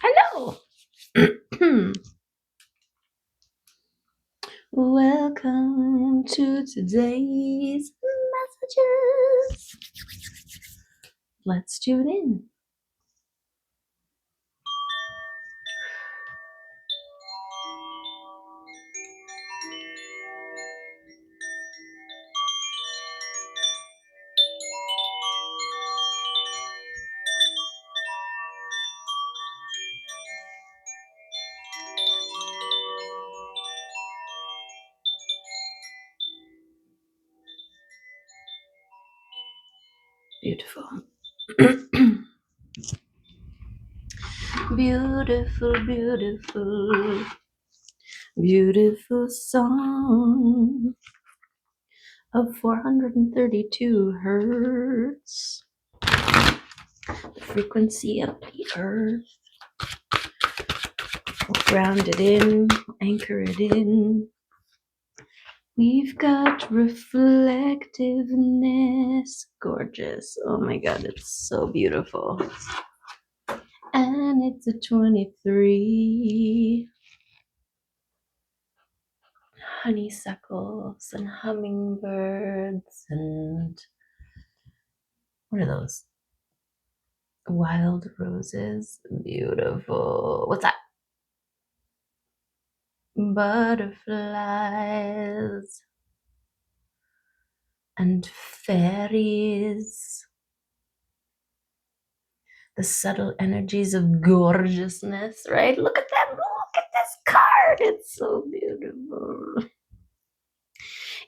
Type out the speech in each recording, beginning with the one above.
Hello. Welcome to today's messages. Let's tune in. Beautiful. Beautiful, beautiful, beautiful song of 432 hertz. The frequency of the earth. We'll ground it in, anchor it in. We've got reflectiveness. Gorgeous. Oh my god, it's so beautiful. And it's a 23. Honeysuckles and hummingbirds and what are those? Wild roses. Beautiful. What's that? Butterflies and fairies. The subtle energies of gorgeousness, right? Look at that. Look at this card. It's so beautiful.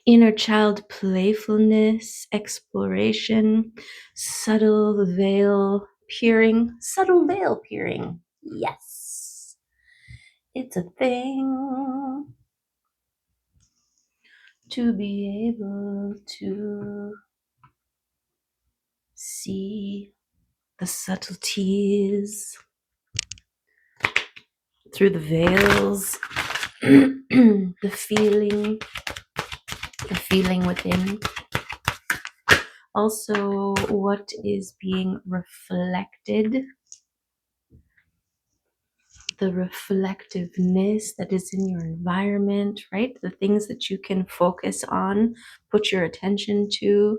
Inner child playfulness, exploration, subtle veil peering. Subtle veil peering. Yes. It's a thing to be able to see the subtleties through the veils, the feeling within. Also, what is being reflected, the reflectiveness that is in your environment, right? The things that you can focus on, put your attention to,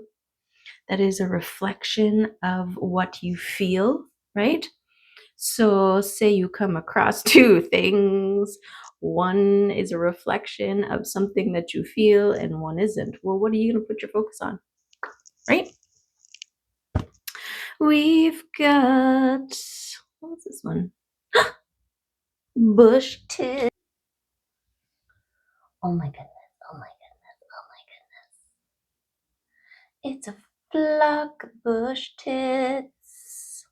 that is a reflection of what you feel, right? So say you come across two things. One is a reflection of something that you feel and one isn't. Well, what are you going to put your focus on, right? We've got, what's this one? Bush tit. Oh my goodness, oh my goodness, oh my goodness. It's a flock of bush tits.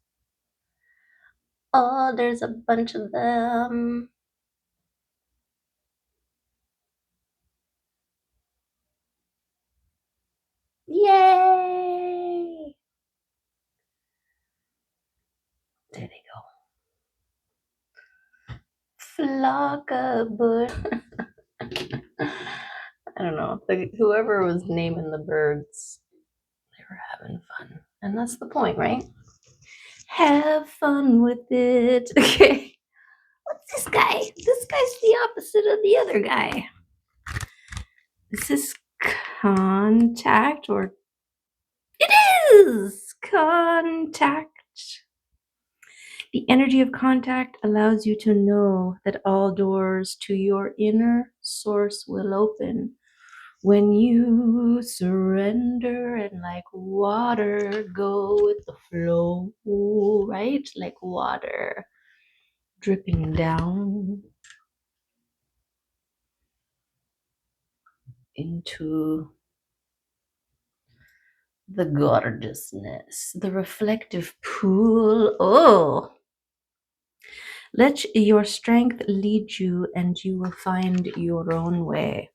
Oh, there's a bunch of them. Yay! There they go. Flock of bush. I don't know. Whoever was naming the birds, they were having fun. And that's the point, right? Have fun with it. Okay. What's this guy? This guy's the opposite of the other guy. This is contact, or it is contact. The energy of contact allows you to know that all doors to your inner source will open when you surrender and like water go with the flow, right? Like water dripping down into the gorgeousness, the reflective pool. Oh, let your strength lead you and you will find your own way.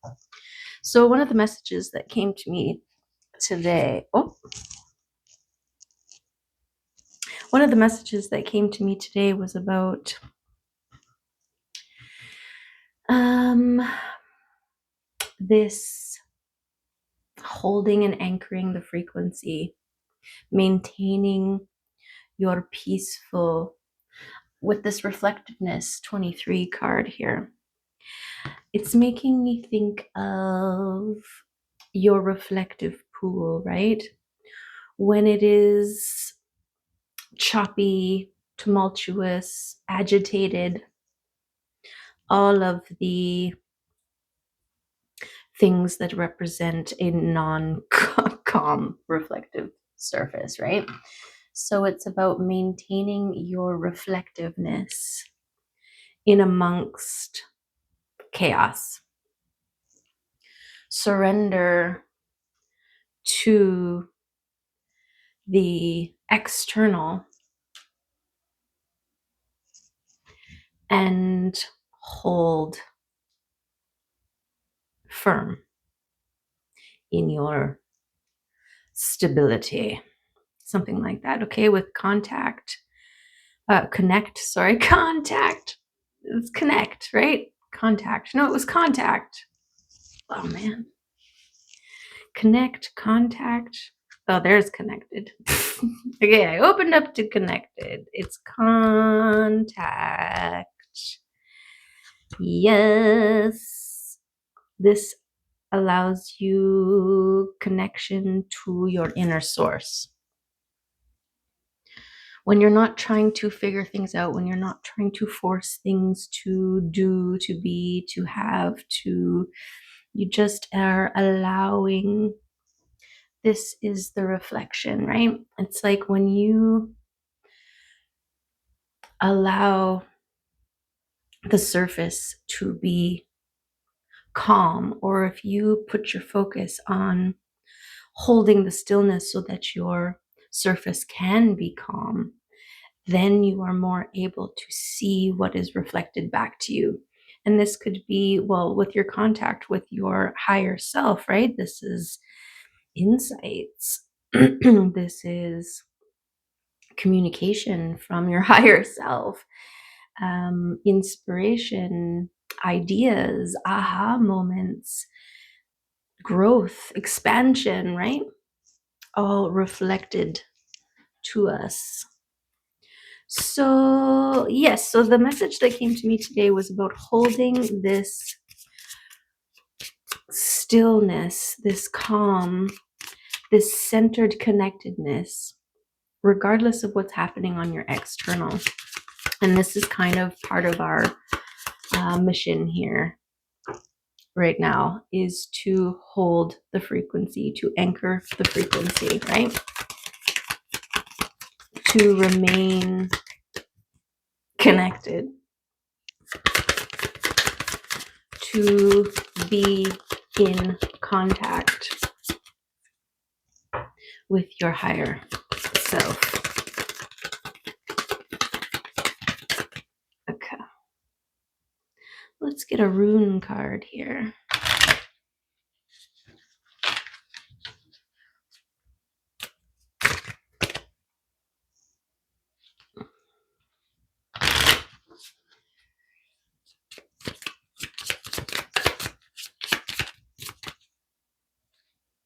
So one of the messages that came to me today, one of the messages that came to me today was about this holding and anchoring the frequency, maintaining your peaceful with this reflectiveness 23 card here, it's making me think of your reflective pool, right? When it is choppy, tumultuous, agitated, all of the things that represent a non-calm reflective surface, right? So it's about maintaining your reflectiveness in amongst chaos. Surrender to the external and hold firm in your stability. Something like that. Okay, with contact. Contact. It's connect, right? Contact. No, it was contact. Oh man. Connect, contact. Oh, there's connected. Okay, I opened up to connected. It's contact. Yes. This allows you connection to your inner source. When you're not trying to figure things out, when you're not trying to force things to do, to be, to have, to, you just are allowing. This is the reflection, right? It's like when you allow the surface to be calm, or if you put your focus on holding the stillness so that your surface can be calm, then you are more able to see what is reflected back to you. And this could be, well, with your contact with your higher self, right? This is insights. This is communication from your higher self, inspiration, ideas, aha moments, growth, expansion, right? All reflected to us. So, yes, so the message that came to me today was about holding this stillness, this calm, this centered connectedness, regardless of what's happening on your external. And this is kind of part of our mission here right now, is to hold the frequency, to anchor the frequency, right? To remain connected, to be in contact with your higher self. Okay. Let's get a rune card here.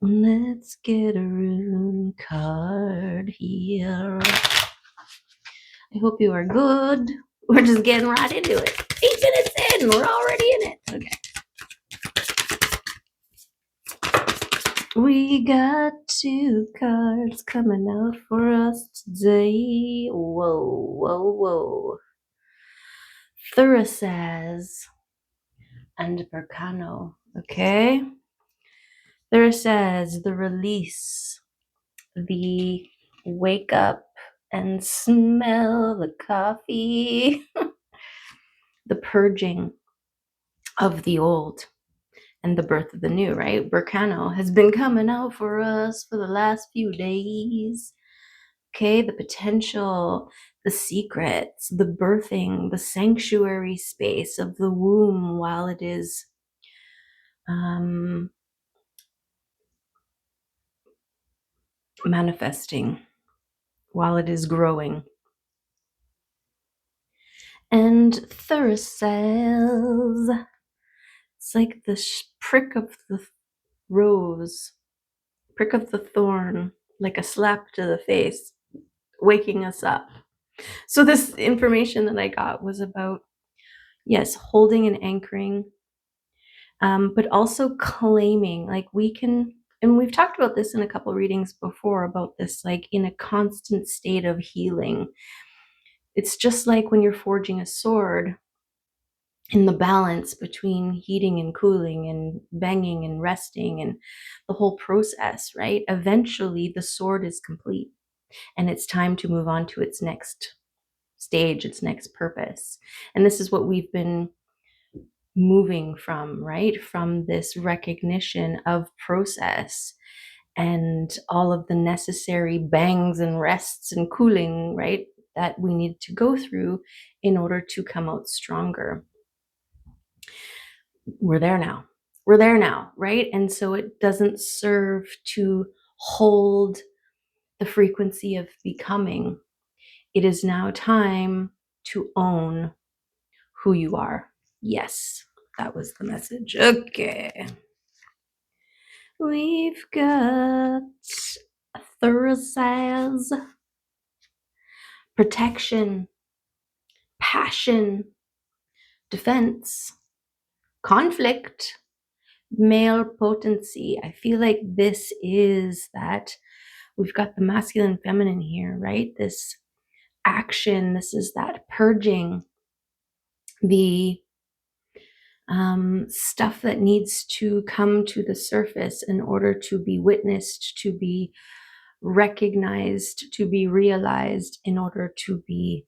Let's get a rune card here. I hope you are good. We're just getting right into it. 8 minutes in, we're already in it. Okay. We got 2 cards coming out for us today. Whoa. Thurisaz and Berkano. Okay. Thurisaz, the release, the wake up and smell the coffee, the purging of the old and the birth of the new, right? Berkano has been coming out for us for the last few days. Okay, the potential, the secrets, the birthing, the sanctuary space of the womb while it is manifesting, while it is growing. And Thurisaz, it's like the prick of the rose, prick of the thorn, like a slap to the face, waking us up. So this information that I got was about, yes, holding and anchoring, but also claiming, like we can, and we've talked about this in a couple readings before about this, like in a constant state of healing. It's just like when you're forging a sword, in the balance between heating and cooling and banging and resting and the whole process, right? Eventually the sword is complete and it's time to move on to its next stage, its next purpose. And this is what we've been moving from, right? From this recognition of process and all of the necessary bangs and rests and cooling, right? That we need to go through in order to come out stronger. We're there now. We're there now, right? And so it doesn't serve to hold the frequency of becoming. It is now time to own who you are. Yes, that was the message. Okay. We've got Thursdays, protection, passion, defense, conflict, male potency. I feel like this is that we've got the masculine, feminine here, right? This action, this is that purging, the stuff that needs to come to the surface in order to be witnessed, to be recognized, to be realized, in order to be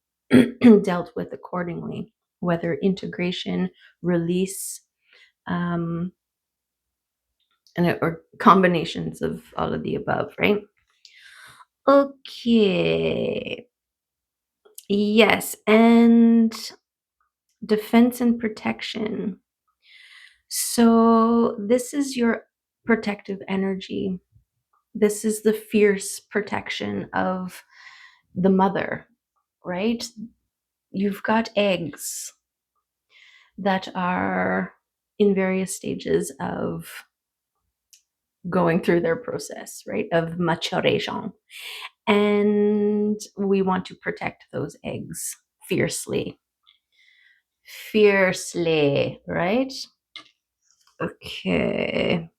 dealt with accordingly, whether integration, release, um, or combinations of all of the above, right? Okay. Yes, and defense and protection. So this is your protective energy. This is the fierce protection of the mother, right? You've got eggs that are in various stages of going through their process, right? Of maturation. And we want to protect those eggs fiercely. Fiercely, right? Okay.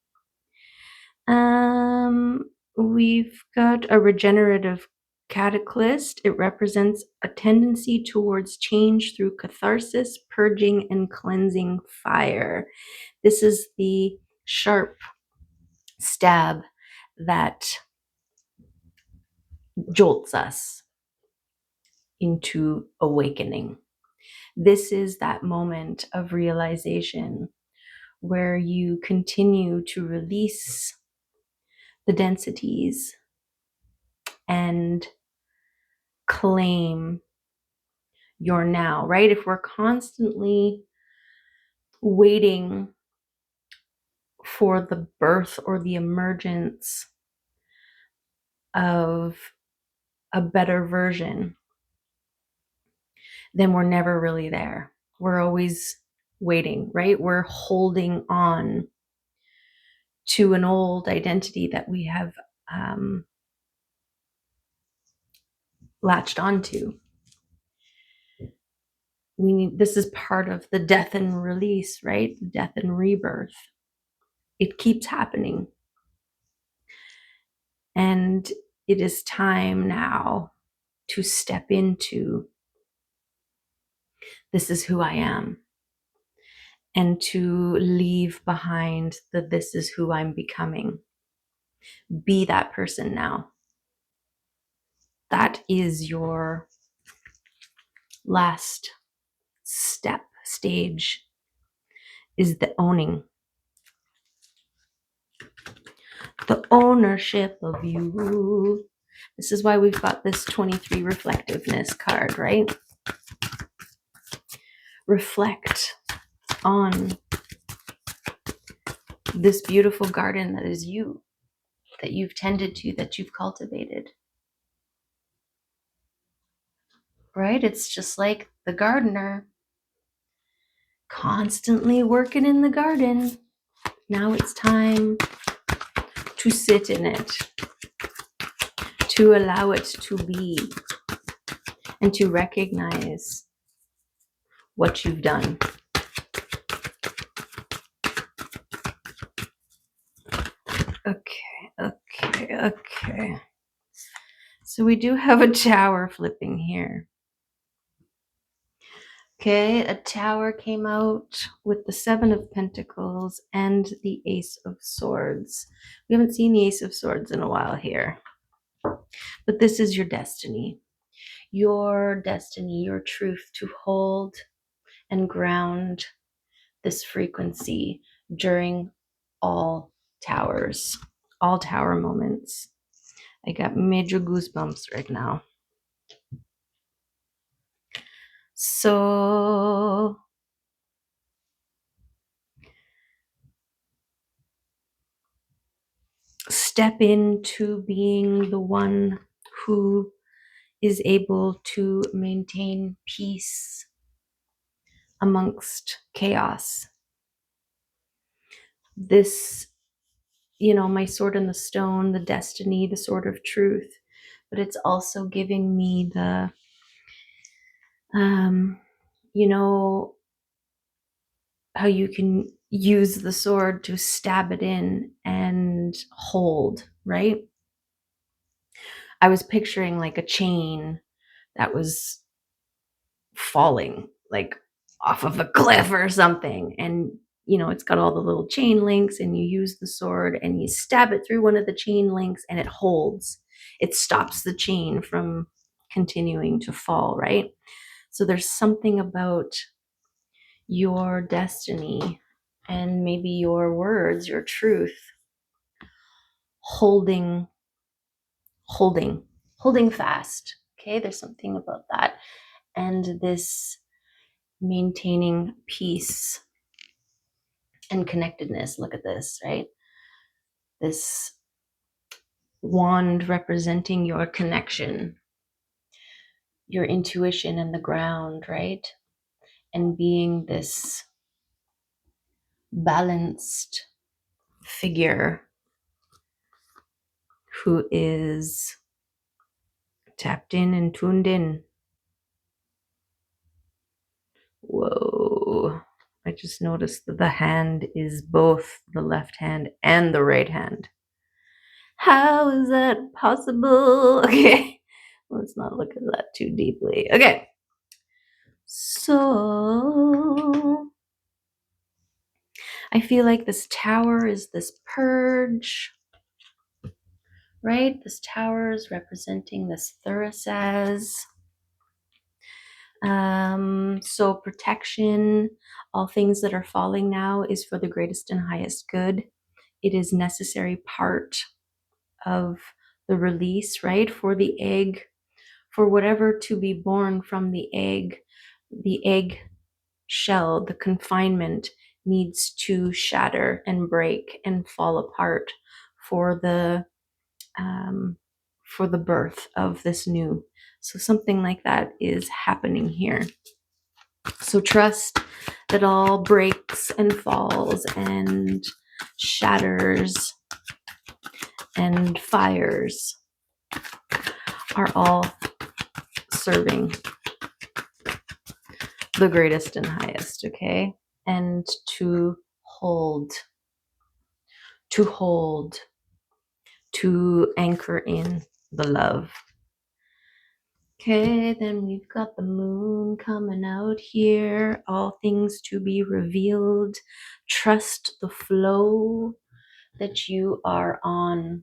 We've got a regenerative cataclysm. It represents a tendency towards change through catharsis, purging, and cleansing fire. This is the sharp stab that jolts us into awakening. This is that moment of realization where you continue to release the densities and claim your now, right? If we're constantly waiting for the birth or the emergence of a better version, then we're never really there. We're always waiting, right? We're holding on to an old identity that we have latched onto. This is part of the death and release, right? Death and rebirth. It keeps happening. And it is time now to step into this is who I am, and to leave behind the this is who I'm becoming. Be that person now. That is your last stage, is the owning. The ownership of you. This is why we've got this 23 reflectiveness card, right? Reflect on this beautiful garden that is you, that you've tended to, that you've cultivated. Right? It's just like the gardener constantly working in the garden. Now it's time to sit in it, to allow it to be, and to recognize what you've done. Okay. So we do have a tower flipping here. Okay, a tower came out with the 7 of Pentacles and the Ace of Swords. We haven't seen the Ace of Swords in a while here. But this is your destiny. Your destiny, your truth to hold and ground this frequency during all towers, all tower moments. I got major goosebumps right now. So step into being the one who is able to maintain peace amongst chaos. This, my sword and the stone, the destiny, the sword of truth, but it's also giving me the, how you can use the sword to stab it in and hold, right? I was picturing like a chain that was falling, like off of a cliff or something. And, it's got all the little chain links, and you use the sword and you stab it through one of the chain links and it holds. It stops the chain from continuing to fall, right? So there's something about your destiny and maybe your words, your truth, holding fast. Okay, there's something about that. And this maintaining peace and connectedness. Look at this, right? This wand representing your connection, your intuition and the ground, right? And being this balanced figure who is tapped in and tuned in. Whoa. I just noticed that the hand is both the left hand and the right hand. How is that possible? Okay. Let's not look at that too deeply. Okay. So I feel like this tower is this purge, right? This tower is representing this Thurisaz. So protection, all things that are falling now is for the greatest and highest good. It is necessary part of the release, right? For the egg, for whatever to be born from the egg shell, the confinement needs to shatter and break and fall apart for the birth of this new. So something like that is happening here. So trust that all breaks and falls and shatters and fires are all serving the greatest and highest, okay? And to hold, to anchor in the love. Okay, then we've got the moon coming out here. All things to be revealed. Trust the flow that you are on.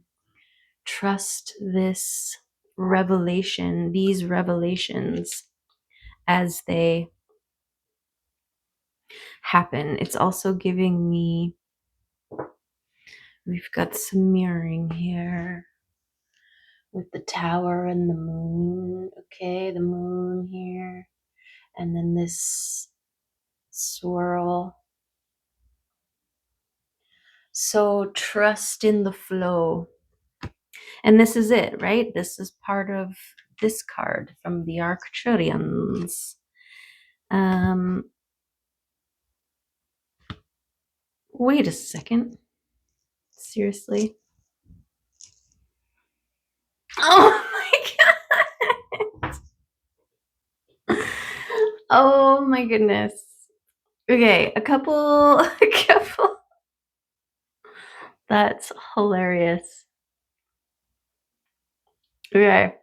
Trust this revelation, these revelations as they happen. It's also giving me, we've got some mirroring here with the tower and the moon. Okay, the moon here. And then this swirl. So trust in the flow. And this is it, right? This is part of this card from the Arcturians. Wait a second. Seriously? Oh my god! Oh my goodness. Okay, a couple, a couple. That's hilarious. Okay,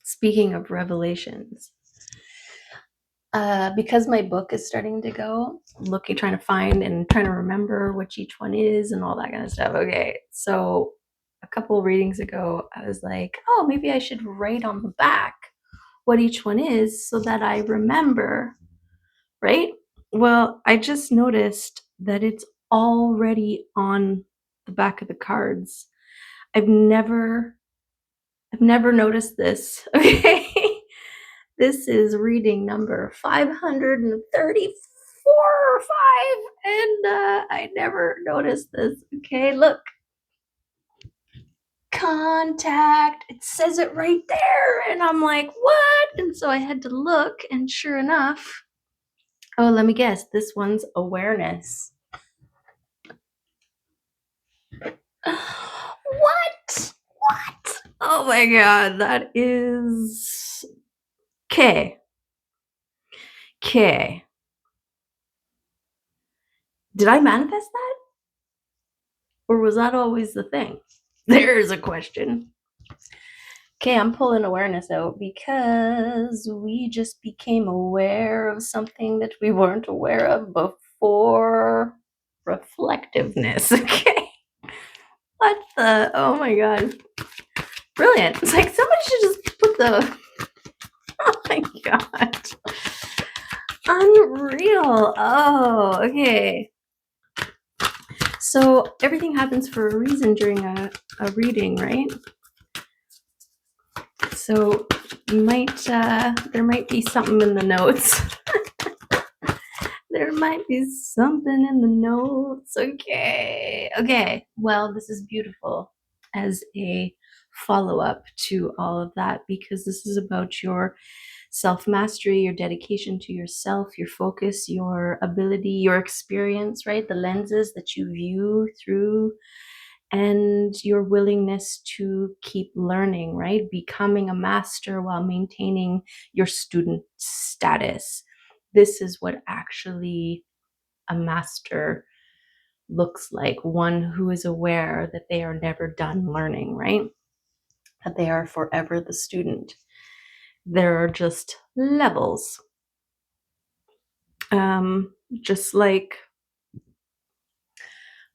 speaking of revelations, because my book is starting to go, looking, trying to find and trying to remember which each one is and all that kind of stuff. Okay, so a couple readings ago, I was like, oh, maybe I should write on the back what each one is so that I remember, right? Well, I just noticed that it's already on the back of the cards. I've never noticed this. Okay. This is reading number 534 or 5, and I never noticed this. Okay, look. Contact. It says it right there. And I'm like, what? And so I had to look, and sure enough, oh, let me guess. This one's awareness. What? What? Oh my god, that is K. K. Did I manifest that? Or was that always the thing? There's a question. Okay, I'm pulling awareness out because we just became aware of something that we weren't aware of before. Reflectiveness. Okay. What the? Oh my god. Brilliant. It's like somebody should just put the. Oh my god. Unreal. Oh, okay. So everything happens for a reason during a reading, right? So you might there might be something in the notes. There might be something in the notes. Okay. Okay. Well, this is beautiful as a follow-up to all of that because this is about your self-mastery, your dedication to yourself, your focus, your ability, your experience, right? The lenses that you view through and your willingness to keep learning, right? Becoming a master while maintaining your student status. This is what actually a master looks like, one who is aware that they are never done learning, right? That they are forever the student. There are just levels. Just like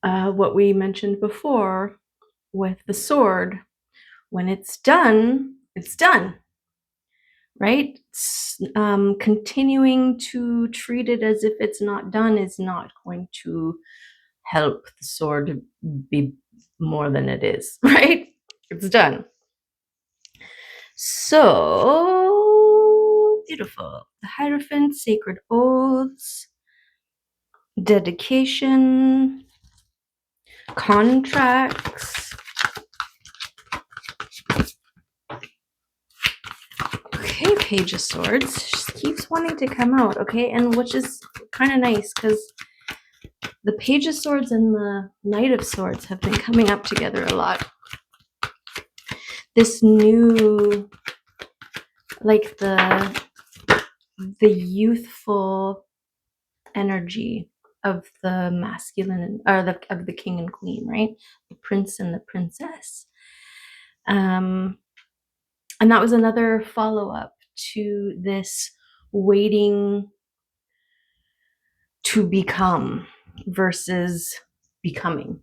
what we mentioned before with the sword, when it's done, right? Continuing to treat it as if it's not done is not going to help the sword be more than it is, right? It's done. So beautiful. The Hierophant, sacred oaths, dedication, contracts. Okay, Page of Swords. Just keeps wanting to come out, okay? And which is kind of nice because the Page of Swords and the Knight of Swords have been coming up together a lot. This new, like the youthful energy of the masculine, or of the king and queen, right? The prince and the princess. And that was another follow-up to this waiting to become versus becoming.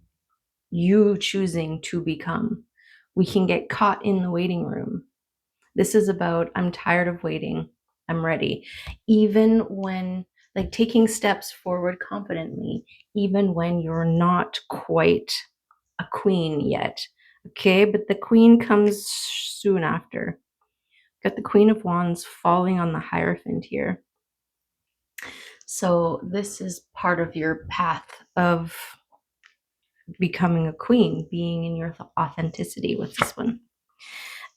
You choosing to become. We can get caught in the waiting room. This is about, I'm tired of waiting. I'm ready. Even when, like, taking steps forward confidently, even when you're not quite a queen yet. Okay, but the queen comes soon after. Got the Queen of Wands falling on the Hierophant here. So this is part of your path of becoming a queen, being in your authenticity with this one.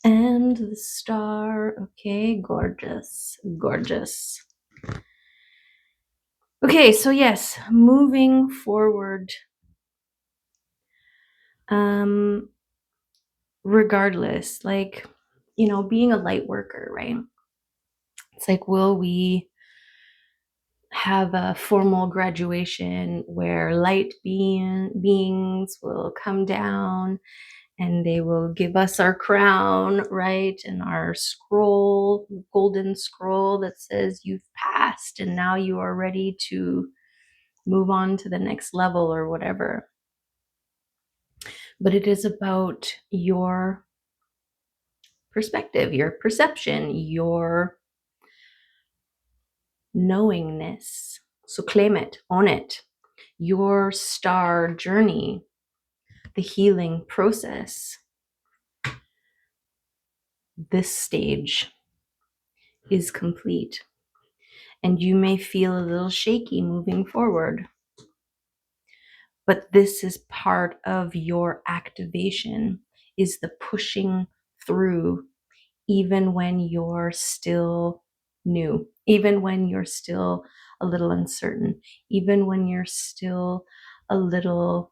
And the Star. Okay, gorgeous, gorgeous. Okay, so yes, moving forward. Regardless, like, you know, being a light worker, right? It's like, will we have a formal graduation where light beings will come down and they will give us our crown, right? And our scroll, golden scroll that says you've passed and now you are ready to move on to the next level or whatever. But it is about your perspective, your perception, your knowingness. So claim it, own it. Your star journey, the healing process, this stage is complete. And you may feel a little shaky moving forward. But this is part of your activation, is the pushing through, even when you're still new, even when you're still a little uncertain, even when you're still a little,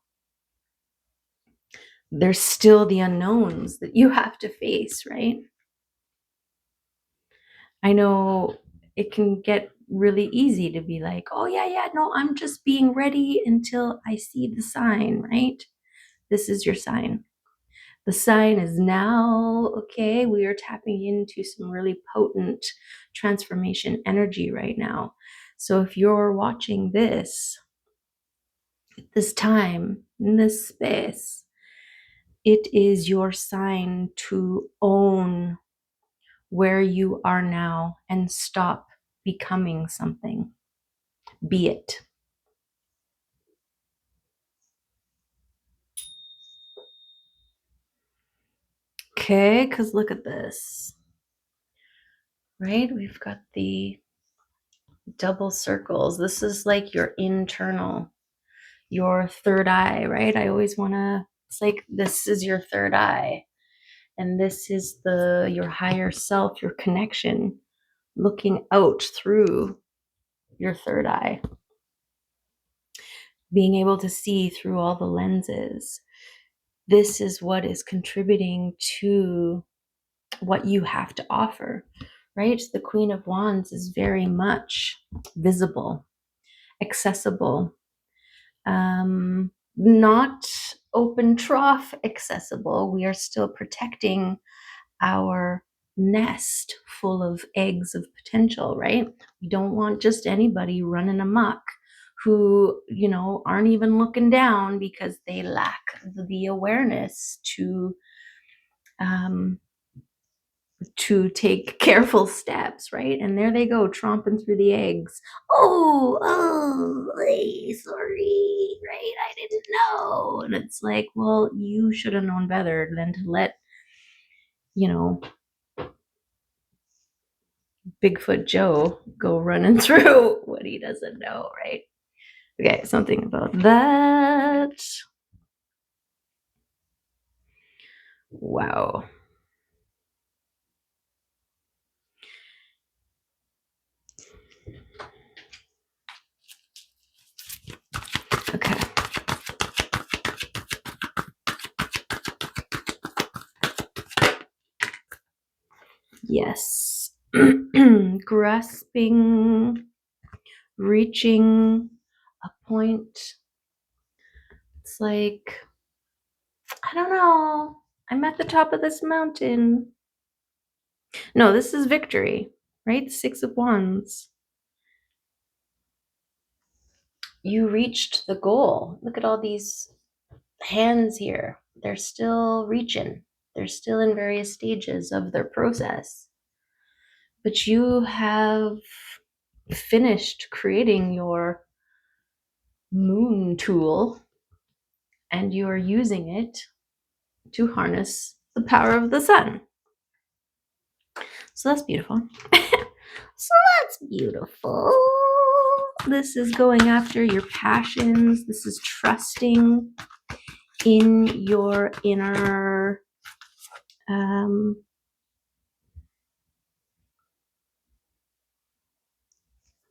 there's still the unknowns that you have to face, right? I know it can get really easy to be like, oh, yeah, no, I'm just being ready until I see the sign, right? This is your sign. The sign is now, okay, we are tapping into some really potent transformation energy right now. So if you're watching this, this time, in this space, it is your sign to own where you are now and stop becoming something. Be it. Okay, because look at this. Right? We've got the double circles. This is like your internal, your third eye, right? I always want to, it's like this is your third eye. And this is your higher self, your connection, looking out through your third eye, being able to see through all the lenses. This is what is contributing to what you have to offer, right? The Queen of Wands is very much visible, accessible, not open trough accessible. We are still protecting our nest full of eggs of potential, right? We don't want just anybody running amok who, aren't even looking down because they lack the awareness to take careful steps, right? And there they go, tromping through the eggs. Sorry, right? I didn't know. And it's like, well, you should have known better than to let, Bigfoot Joe go running through what he doesn't know, right? Okay, something about that. Wow. Okay. Yes. Grasping, reaching a point. It's like, I don't know. I'm at the top of this mountain. No, this is victory, right? 6 of Wands. You reached the goal. Look at all these hands here. They're still reaching. They're still in various stages of their process. But you have finished creating your moon tool and you are using it to harness the power of the sun. So that's beautiful. This is going after your passions. This is trusting in your inner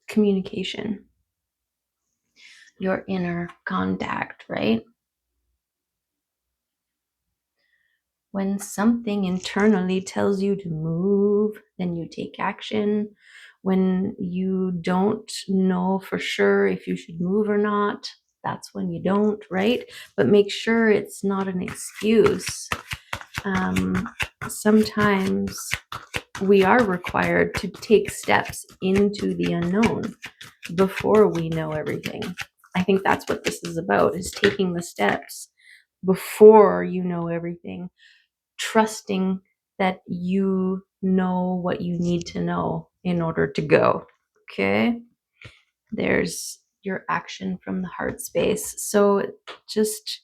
communication, your inner contact, right? When something internally tells you to move, then you take action. When you don't know for sure if you should move or not, that's when you don't, right? But make sure it's not an excuse. Sometimes we are required to take steps into the unknown before we know everything. I think that's what this is about, is taking the steps before you know everything, trusting that you know what you need to know in order to go. Okay? There's your action from the heart space. So just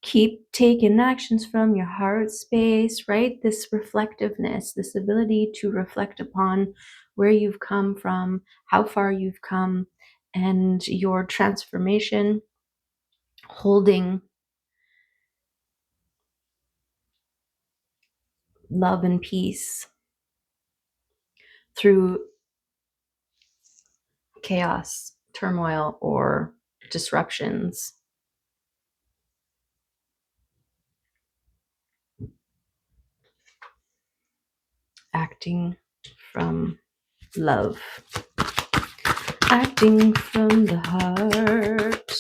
keep taking actions from your heart space, right? This reflectiveness, this ability to reflect upon where you've come from, how far you've come, and your transformation, holding love and peace through chaos, turmoil, or disruptions. Acting from love. Acting from the heart.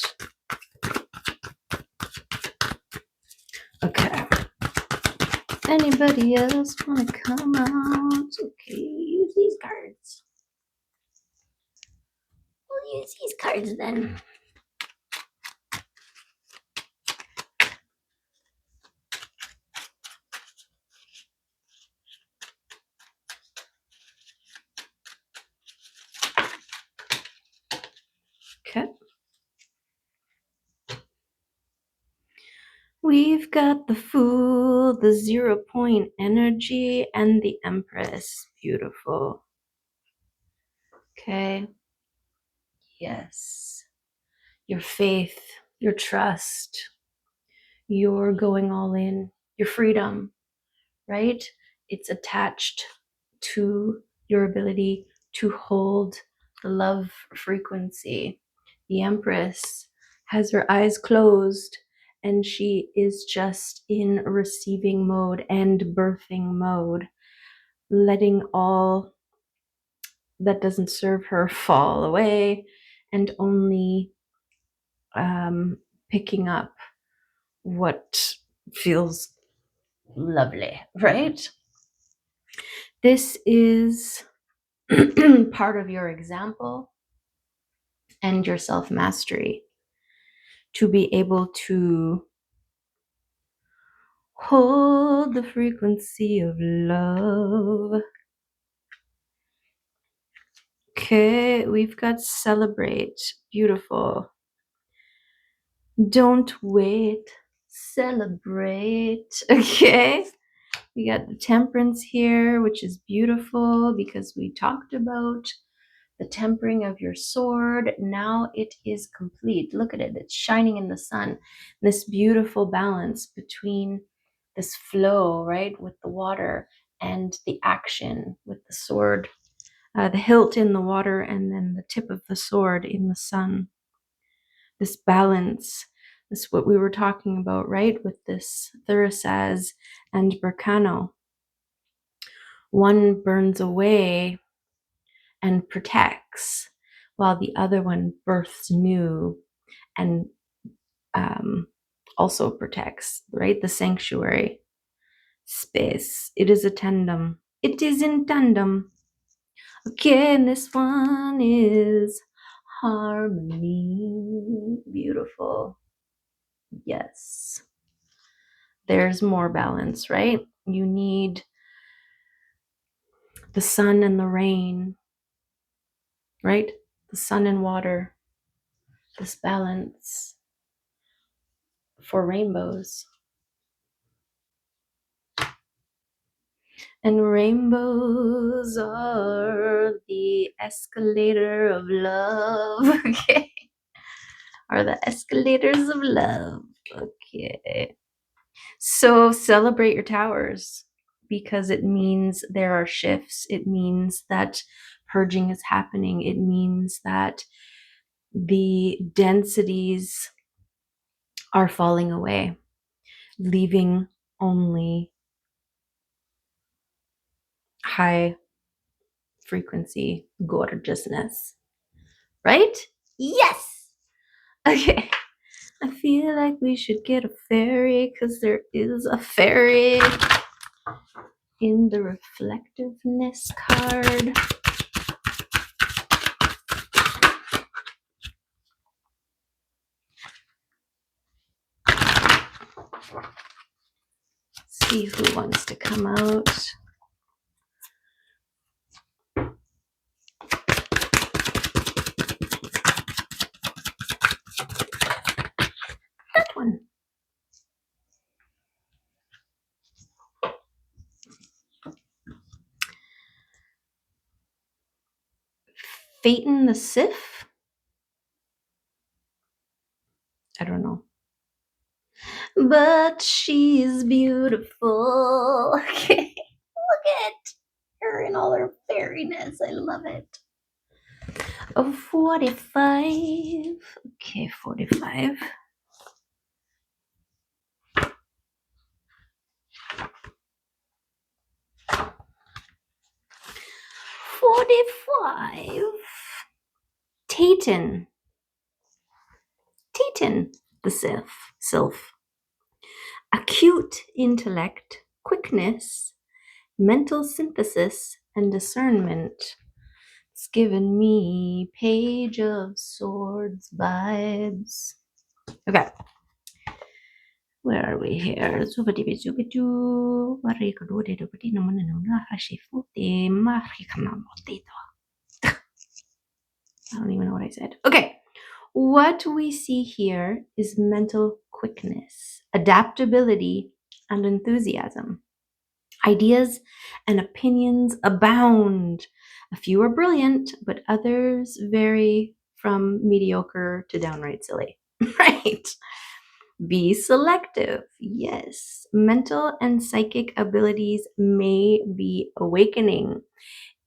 Okay. Anybody else want to come out? Okay, use these cards. We'll use these cards then. Okay. We've got the Fool, the 0 point energy, and the Empress. Beautiful. Okay. Yes. Your faith, your trust, your going all in, your freedom, right? It's attached to your ability to hold the love frequency. The Empress has her eyes closed and she is just in receiving mode and birthing mode, letting all that doesn't serve her fall away and only picking up what feels lovely, right? This is part of your example and your self mastery to be able to hold the frequency of love. Okay, we've got celebrate. Beautiful. Don't wait. Celebrate. Okay. We got the temperance here, which is beautiful because we talked about the tempering of your sword. Now it is complete. Look at it. It's shining in the sun. This beautiful balance between this flow, right, with the water and the action with the sword, the hilt in the water and then the tip of the sword in the sun. This balance, this is what we were talking about, right, with this Thurisaz and Berkano. One burns away and protects, while the other one births new and also protects, right? The sanctuary space. It is a tandem. It is in tandem. Okay, and this one is harmony. Beautiful. Yes. There's more balance, right? You need the sun and the rain, right? The sun and water. This balance for rainbows. And rainbows are the escalator of love. Okay. Are the escalators of love. Okay. So celebrate your towers because it means there are shifts. It means that purging is happening. It means that the densities are falling away, leaving only high frequency gorgeousness. Right? Yes! Okay. I feel like we should get a fairy because there is a fairy in the reflectiveness card. See who wants to come out. That one. Phaeton the Sith? I don't know. But she's beautiful. Okay. Look at her in all her fairiness. I love it. Oh, 45. Okay, 45. Tayton. Tayton the Sylph. Acute intellect, quickness, mental synthesis, and discernment. It's given me Page of Swords vibes. Okay. Where are we here? I don't even know what I said. Okay. What we see here is mental quickness, adaptability, and enthusiasm. Ideas and opinions abound. A few are brilliant, but others vary from mediocre to downright silly. Right? Be selective. Yes. Mental and psychic abilities may be awakening.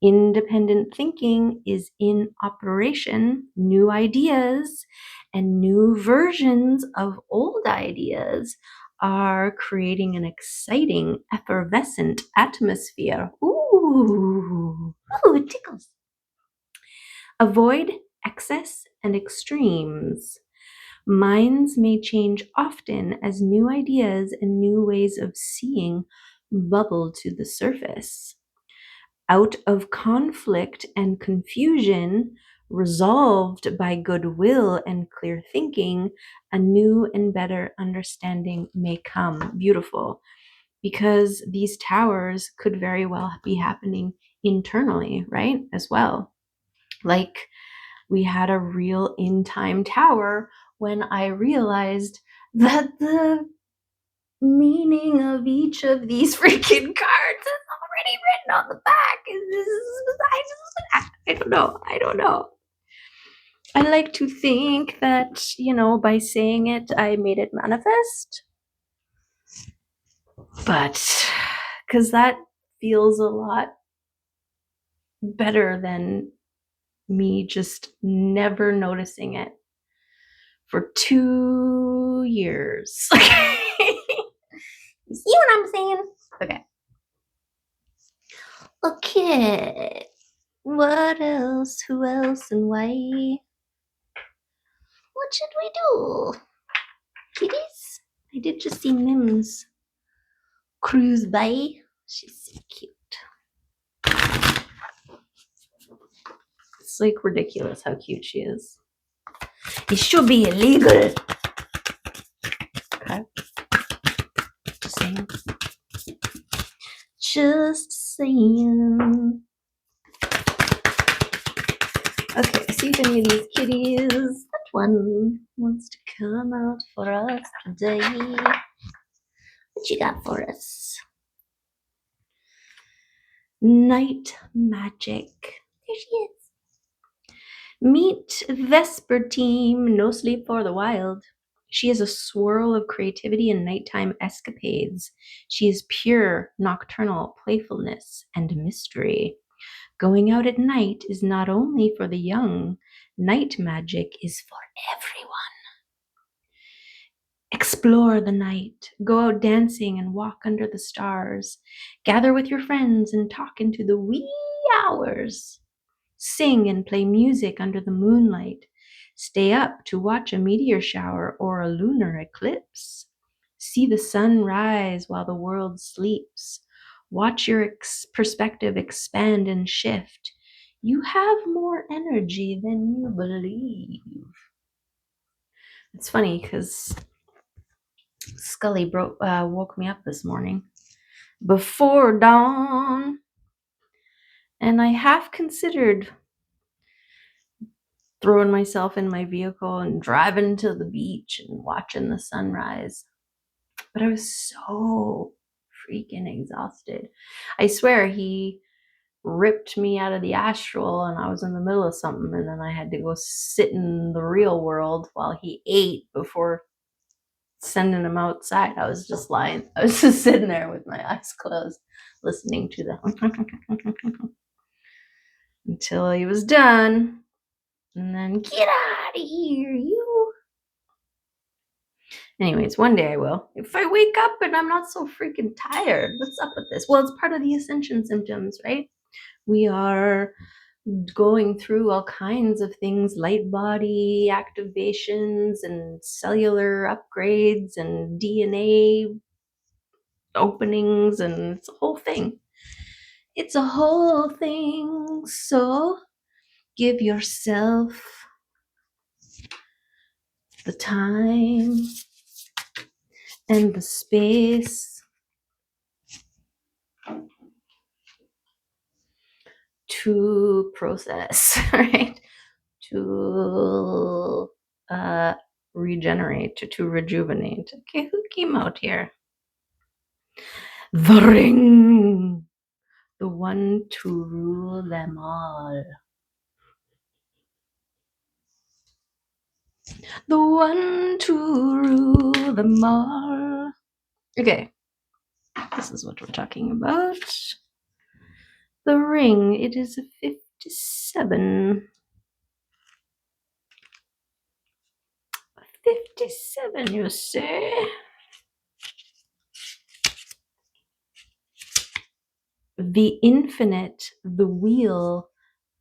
Independent thinking is in operation. New ideas and new versions of old ideas are creating an exciting, effervescent atmosphere. Ooh, it tickles. Avoid excess and extremes. Minds may change often as new ideas and new ways of seeing bubble to the surface. Out of conflict and confusion, resolved by goodwill and clear thinking, a new and better understanding may come. Beautiful. Because these towers could very well be happening internally, right? As well. Like we had a real in time tower when I realized that the meaning of each of these freaking cards is already written on the back. I don't know. I like to think that, by saying it, I made it manifest. But, because that feels a lot better than me just never noticing it for 2 years. You see what I'm saying? Okay. Okay. What else? Who else and why? What should we do? Kitties? I did just see Mims cruise by. She's so cute. It's like ridiculous how cute she is. It should be illegal. Okay. Just saying. Just saying. Okay, see if any of these kitties, that one wants to come out for us today. What you got for us? Night magic. There she is. Meet Vesper Team, no sleep for the wild. She is a swirl of creativity and nighttime escapades. She is pure nocturnal playfulness and mystery. Going out at night is not only for the young, night magic is for everyone. Explore the night, go out dancing and walk under the stars. Gather with your friends and talk into the wee hours. Sing and play music under the moonlight. Stay up to watch a meteor shower or a lunar eclipse. See the sun rise while the world sleeps. Watch your perspective expand and shift. You have more energy than you believe. It's funny because Scully woke me up this morning before dawn, and I half considered throwing myself in my vehicle and driving to the beach and watching the sunrise. But I was so freaking exhausted. I swear he ripped me out of the astral and I was in the middle of something, and then I had to go sit in the real world while he ate before sending him outside. I was just sitting there with my eyes closed, listening to the until he was done. And then, get out of here, you. Anyways, one day I will. If I wake up and I'm not so freaking tired, what's up with this? Well, it's part of the ascension symptoms, right? We are going through all kinds of things, light body activations and cellular upgrades and DNA openings, and it's a whole thing. It's a whole thing. So give yourself the time and the space to process, right? To regenerate, to rejuvenate. Okay, who came out here? The ring, the one to rule them all. The one to rule them all. Okay, this is what we're talking about. The ring, it is a 57. 57, you say? The infinite, the wheel,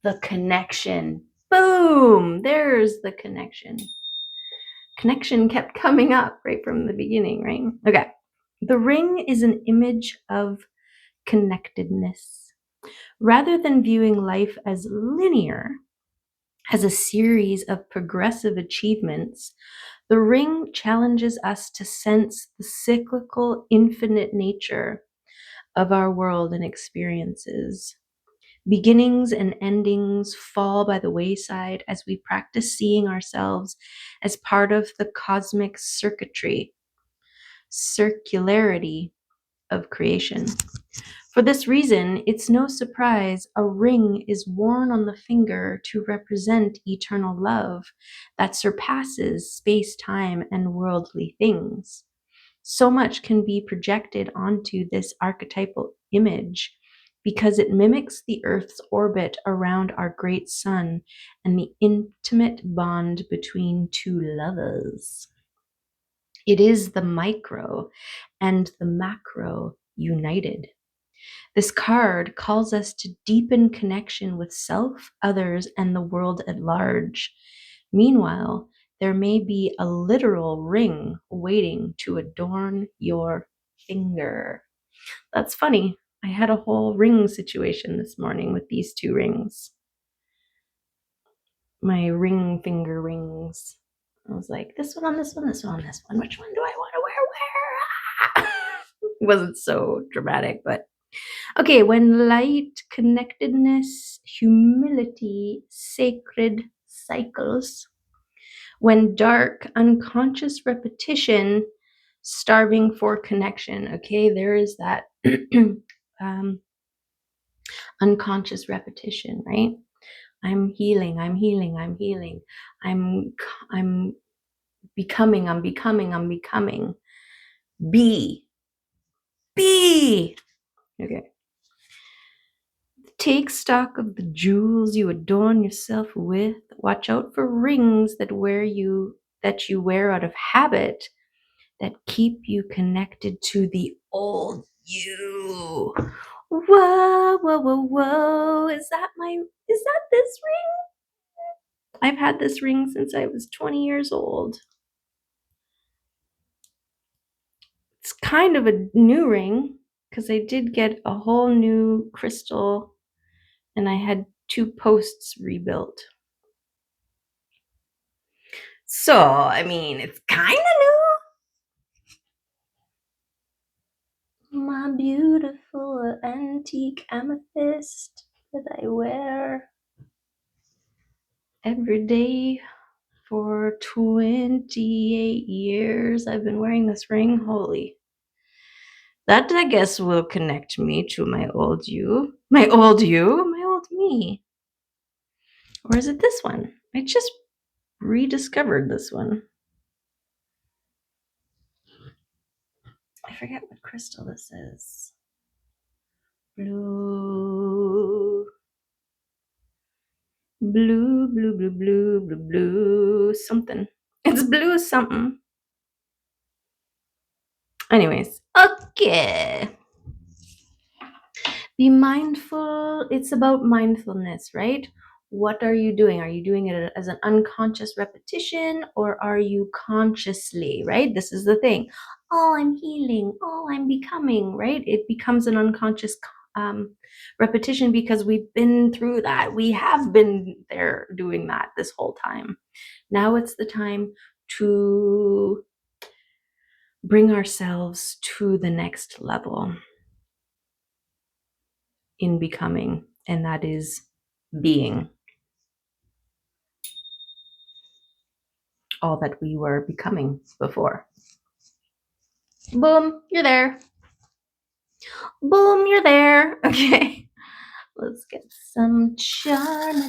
the connection. Boom! There's the connection. Connection kept coming up right from the beginning, right? Okay. The ring is an image of connectedness. Rather than viewing life as linear, as a series of progressive achievements, the ring challenges us to sense the cyclical, infinite nature of our world and experiences. Beginnings and endings fall by the wayside as we practice seeing ourselves as part of the cosmic circularity of creation. For this reason, it's no surprise a ring is worn on the finger to represent eternal love that surpasses space-time and worldly things. So much can be projected onto this archetypal image because it mimics the Earth's orbit around our great sun and the intimate bond between two lovers. It is the micro and the macro united. This card calls us to deepen connection with self, others, and the world at large. Meanwhile, there may be a literal ring waiting to adorn your finger. That's funny. I had a whole ring situation this morning with these two rings. My ring finger rings. I was like, this one on this one, this one on this one. Which one do I want to wear? It wasn't so dramatic, but okay. When light, connectedness, humility, sacred cycles. When dark, unconscious repetition, starving for connection. Okay, there is that unconscious repetition, right? I'm healing, I'm healing, I'm healing. I'm becoming, I'm becoming, I'm becoming. Be. Okay. Take stock of the jewels you adorn yourself with. Watch out for rings that you wear out of habit, that keep you connected to the old you. Whoa, whoa, whoa, whoa. Is that this ring? I've had this ring since I was 20 years old. It's kind of a new ring because I did get a whole new crystal and I had 2 posts rebuilt. So, I mean, it's kind of new. My beautiful antique amethyst that I wear every day for 28 years. I've been wearing this ring. Holy. That, I guess, will connect me to my old you. My old me. Or is it this one? I just rediscovered this one. I forget what crystal this is. Blue, something. It's blue something. Anyways, okay. Be mindful. It's about mindfulness, right? What are you doing? Are you doing it as an unconscious repetition or are you consciously, right? This is the thing. Oh, I'm healing. Oh, I'm becoming, right? It becomes an unconscious repetition because we've been through that. We have been there doing that this whole time. Now it's the time to bring ourselves to the next level in becoming, and that is being all that we were becoming before. Boom, you're there. Boom, you're there. Okay, let's get some charms.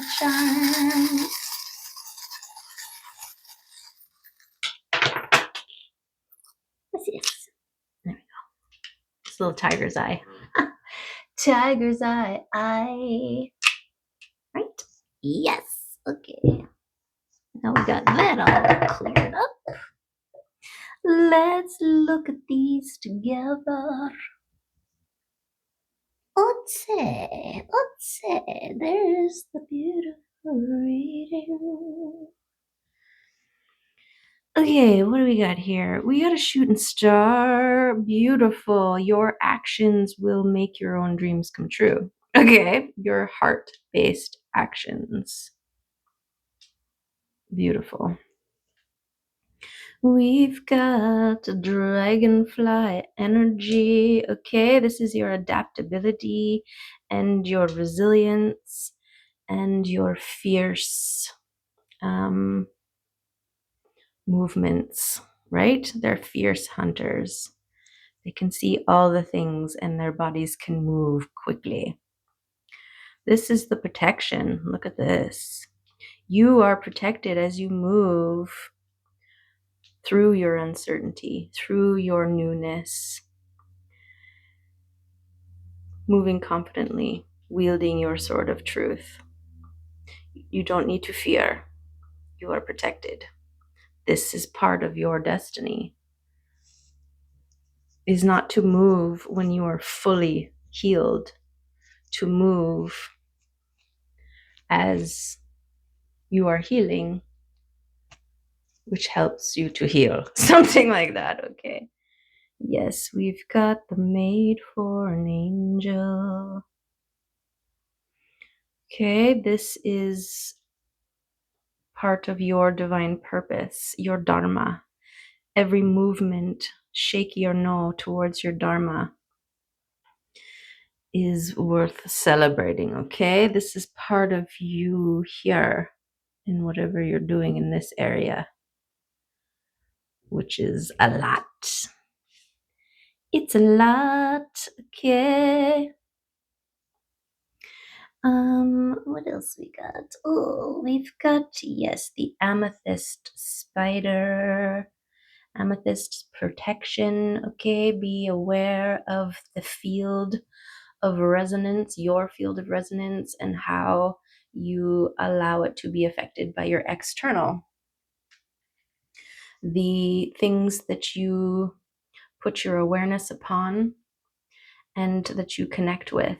What's this? There we go. This little tiger's eye. Tiger's eye. Right? Yes. Okay. Now we got that all cleared up. Let's look at these together. Otse, there's the beautiful reading. Okay, what do we got here? We got a shooting star. Beautiful. Your actions will make your own dreams come true. Okay, your heart-based actions. Beautiful. We've got dragonfly energy. Okay, this is your adaptability and your resilience and your fierce movements, right? They're fierce hunters. They can see all the things and their bodies can move quickly. This is the protection. Look at this. You are protected as you move through your uncertainty, through your newness, moving confidently, wielding your sword of truth. You don't need to fear. You are protected. This is part of your destiny, is not to move when you are fully healed, to move as you are healing, which helps you to heal. Something like that, okay? Yes, we've got the made for an angel. Okay, this is part of your divine purpose, your dharma. Every movement, shaky or no, towards your dharma is worth celebrating, okay? This is part of you here in whatever you're doing in this area, which is a lot. It's a lot, okay? What else we got? Oh, we've got, yes, the amethyst spider. Amethyst protection, okay? Be aware of the field of resonance, your field of resonance, and how you allow it to be affected by your external. The things that you put your awareness upon and that you connect with.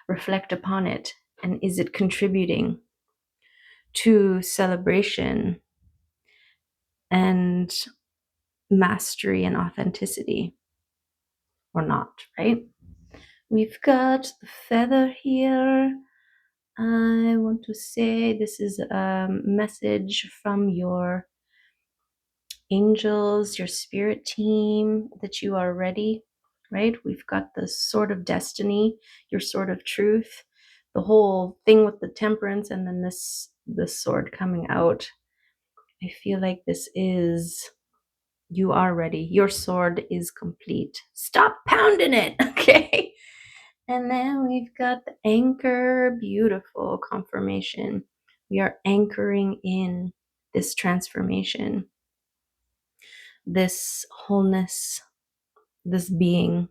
Reflect upon it. And is it contributing to celebration and mastery and authenticity or not, right? We've got the feather here. I want to say this is a message from your angels, your spirit team, that you are ready, right? We've got the sword of destiny, your sword of truth, the whole thing with the temperance, and then this sword coming out. I feel like this is, you are ready. Your sword is complete. Stop pounding it, okay? And then we've got the anchor, beautiful confirmation. We are anchoring in this transformation, this wholeness, this being,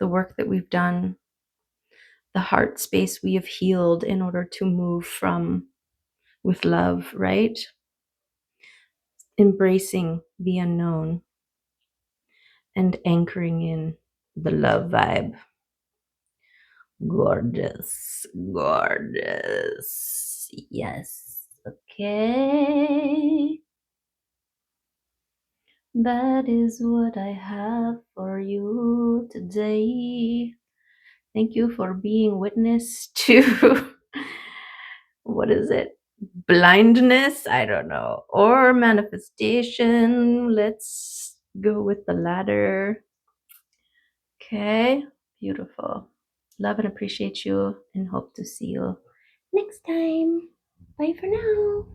the work that we've done, the heart space we have healed in order to move from with love, right? Embracing the unknown and anchoring in the love vibe. Gorgeous, gorgeous. Yes. Okay. That is what I have for you today. Thank you for being witness to what is it? Blindness? I don't know. Or manifestation. Let's go with the latter. Okay. Beautiful. Love and appreciate you and hope to see you next time. Bye for now.